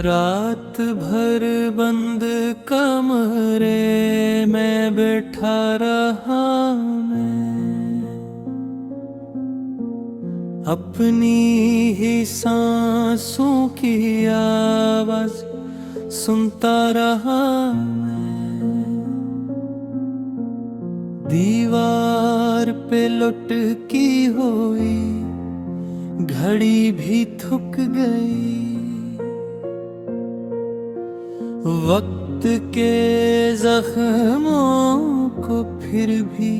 रात भर बंद कमरे में बैठा रहा मैं, अपनी ही सांसों की आवाज सुनता रहा मैं। दीवार पे लुटकी हुई घड़ी भी थक गई, वक्त के जख्मों को फिर भी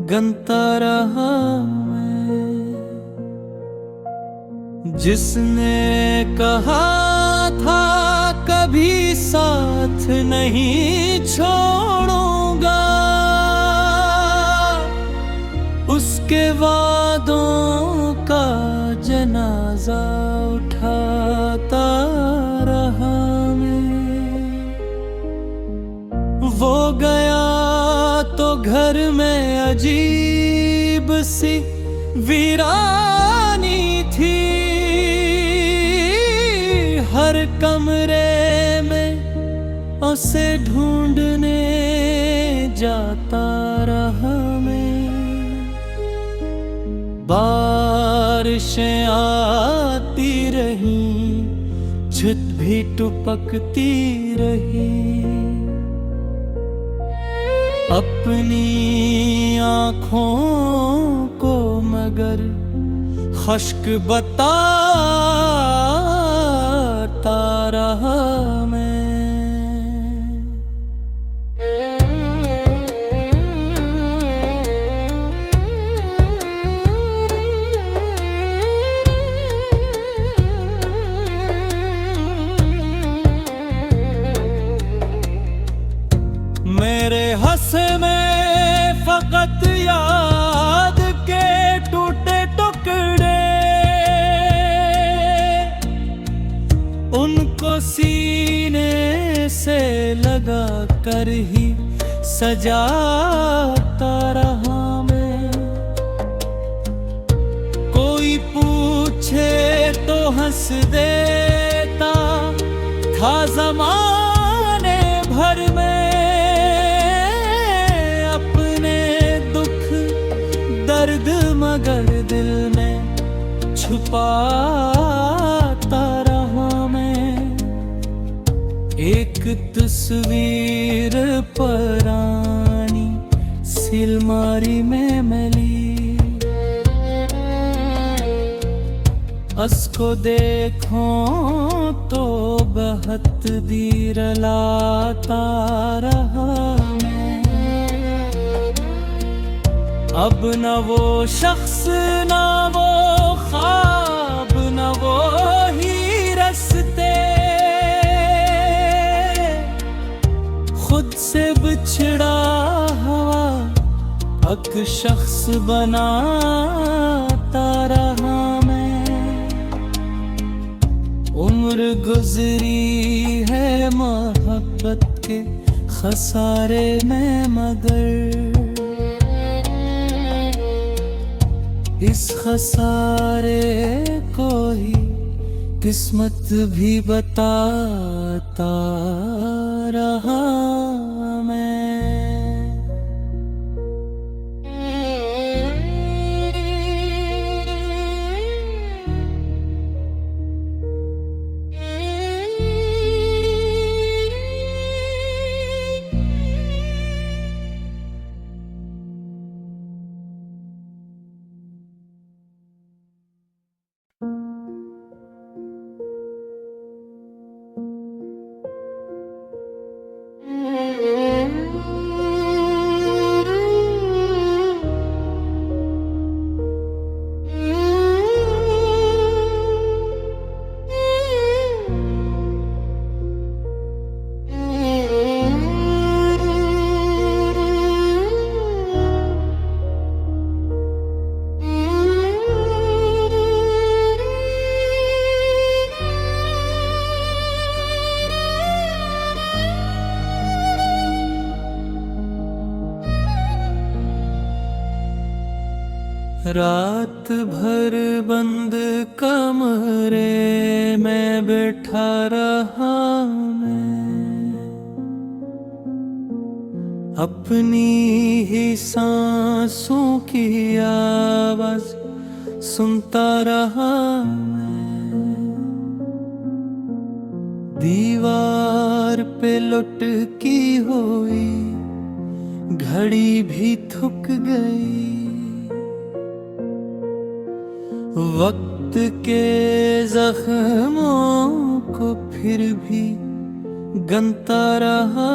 गनता रहा मैं। जिसने कहा था कभी साथ नहीं छोड़ूंगा, उसके वादों का जनाजा उठाता रहा मैं। वो गया तो घर में अजीब सी वीरानी थी, हर कमरे में उसे ढूंढने जाता रहा मैं। बारिशें आती रही, छत भी टपकती रही, अपनी आँखों को मगर खुश्क बताता रहा मैं। मेरे हंस में फकत याद के टूटे टुकड़े, उनको सीने से लगा कर ही सजाता रहा मैं। कोई पूछे तो हंस देता था ज़माने भर में, दर्द मगर दिल में छुपाता रहा मैं। एक तस्वीर पुरानी सिलमारी में मिली, उसको देखो तो बहुत देर लाता रहा मैं। अब न वो शख्स न वो ख्वाब न वो ही रस्ते, खुद से बिछड़ा हुआ एक शख्स बनाता रहा मैं। उम्र गुजरी है मोहब्बत के खसारे में, मगर इस खसारे को ही किस्मत भी बताता रहा मैं। रात भर बंद कमरे में बैठा रहा मैं, अपनी ही सांसों की आवाज सुनता रहा मैं। दीवार पे लुटकी हुई घड़ी भी थक गई, वक्त के जख्मों को फिर भी गनता रहा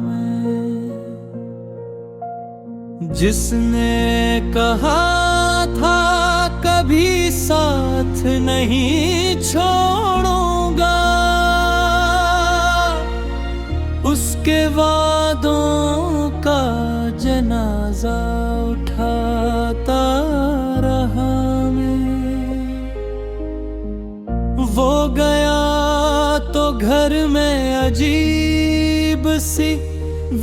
मैं। जिसने कहा था कभी साथ नहीं छोड़ूंगा, उसके वादों का जनाजा उठाता रहा मैं। वो गया तो घर में अजीब सी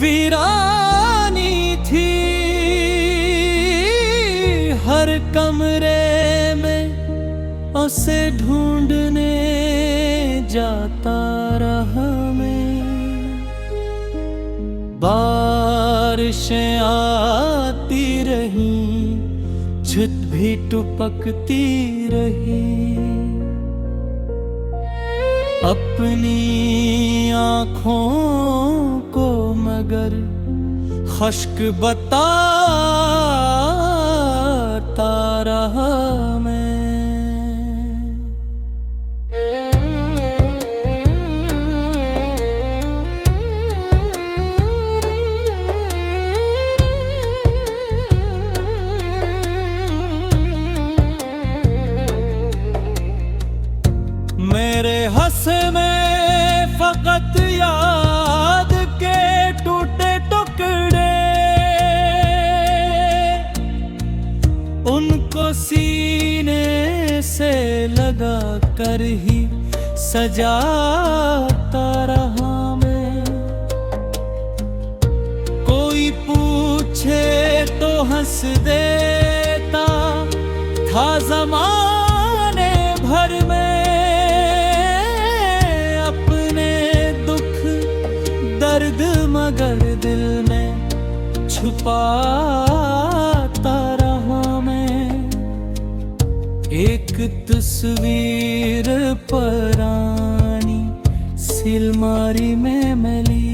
वीरानी थी, हर कमरे में उसे ढूंढने जाता रहा मैं। बारिशें आती रही, छत भी टपकती रही, अपनी आँखों को मगर खुश्क बताता रहा मैं। मेरे हंस में फकत याद के टूटे टुकड़े, उनको सीने से लगा कर ही सजाता रहा मैं। कोई पूछे तो हंस देता था ज़माने भर में, दर्द मगर दिल में छुपाता रहा मैं। एक तस्वीर पुरानी सिलमारी में मिली,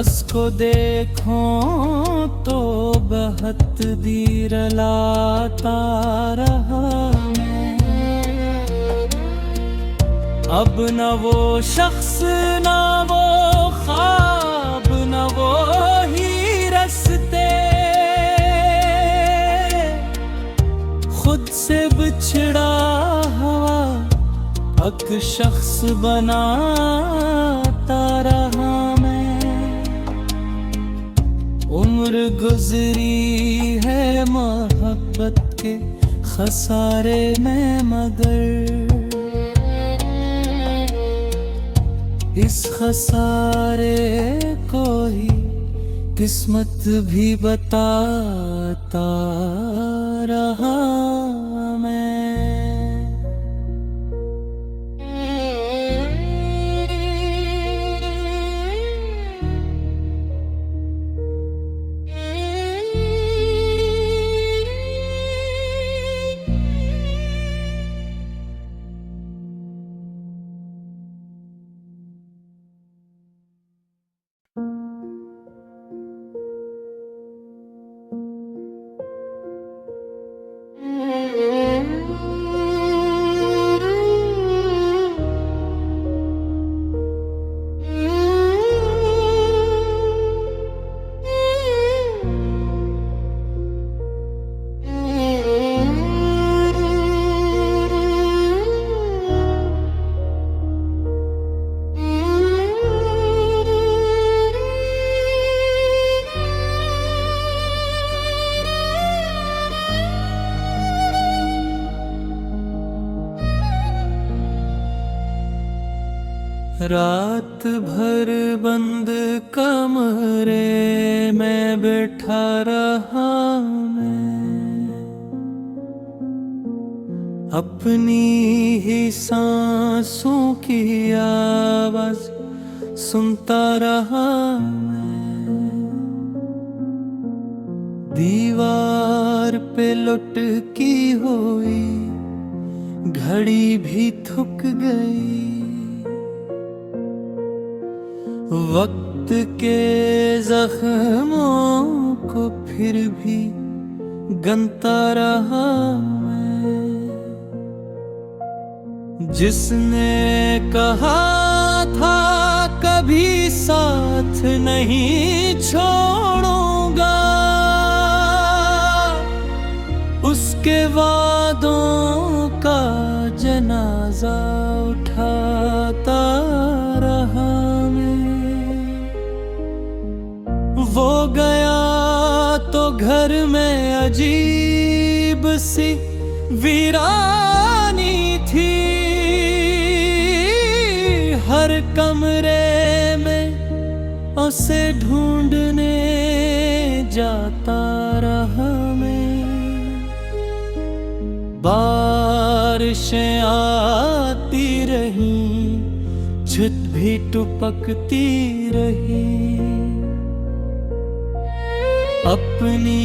उसको देखो तो बहुत देर लाता रहा मैं। अब न वो शख्स न वो ख्वाब न वो ही रस्ते, खुद से बिछड़ा हुआ एक शख्स बनाता रहा मैं। उम्र गुजरी है मोहब्बत के खसारे में, मगर इस खसारे को ही किस्मत भी बताता रहा मैं। रात भर बंद कमरे में बैठा रहा मैं, अपनी ही सांसों की आवाज सुनता रहा मैं। दीवार पे लुटकी हुई घड़ी भी थक गई, वक्त के जख्मों को फिर भी गनता रहा मैं। जिसने कहा था कभी साथ नहीं छोड़ूंगा, उसके वादों का जनाजा उठाता रहा मैं। वो गया तो घर में अजीब सी वीरानी थी, हर कमरे में उसे ढूंढने जाता रहा मैं। बारिशें आती रही, छत भी टपकती रही, अपनी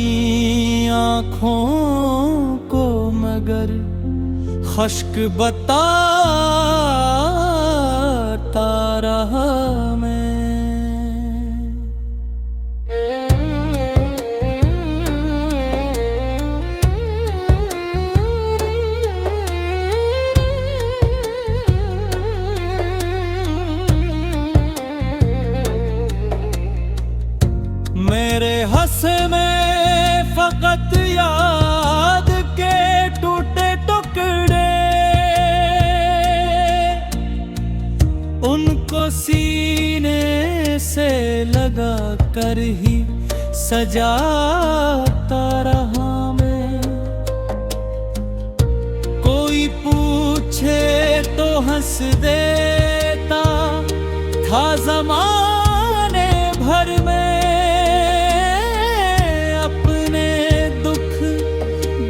आँखों को मगर खुश्क बताता रहा मैं। मेरे हंस में फकत याद के टूटे टुकड़े, उनको सीने से लगा कर ही सजाता रहा मैं। कोई पूछे तो हंस देता था ज़माने भर में,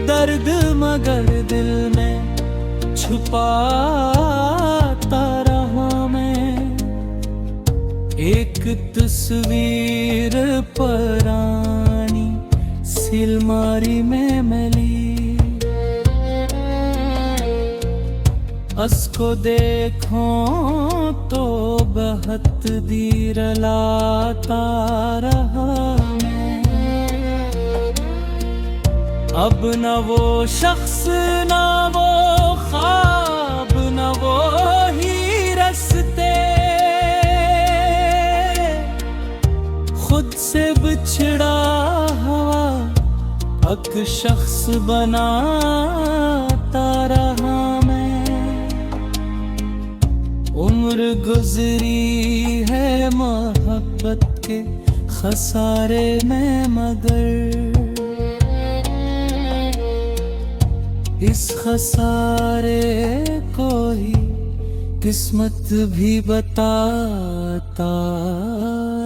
दर्द मगर दिल में छुपाता रहा मैं। एक तस्वीर पुरानी सिलमारी में मिली, उसको देखो तो बहुत देर लाता रहा मैं। अब न वो शख्स न वो ख्वाब न वो ही रस्ते, खुद से बिछड़ा हुआ एक शख्स बनाता रहा मैं। उम्र गुजरी है मोहब्बत के खसारे में, मगर इस खसारे को ही किस्मत भी बताता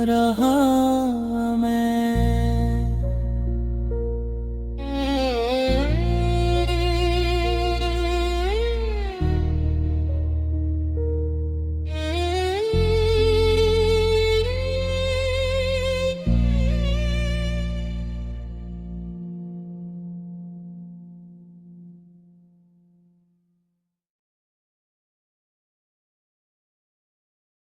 रहा।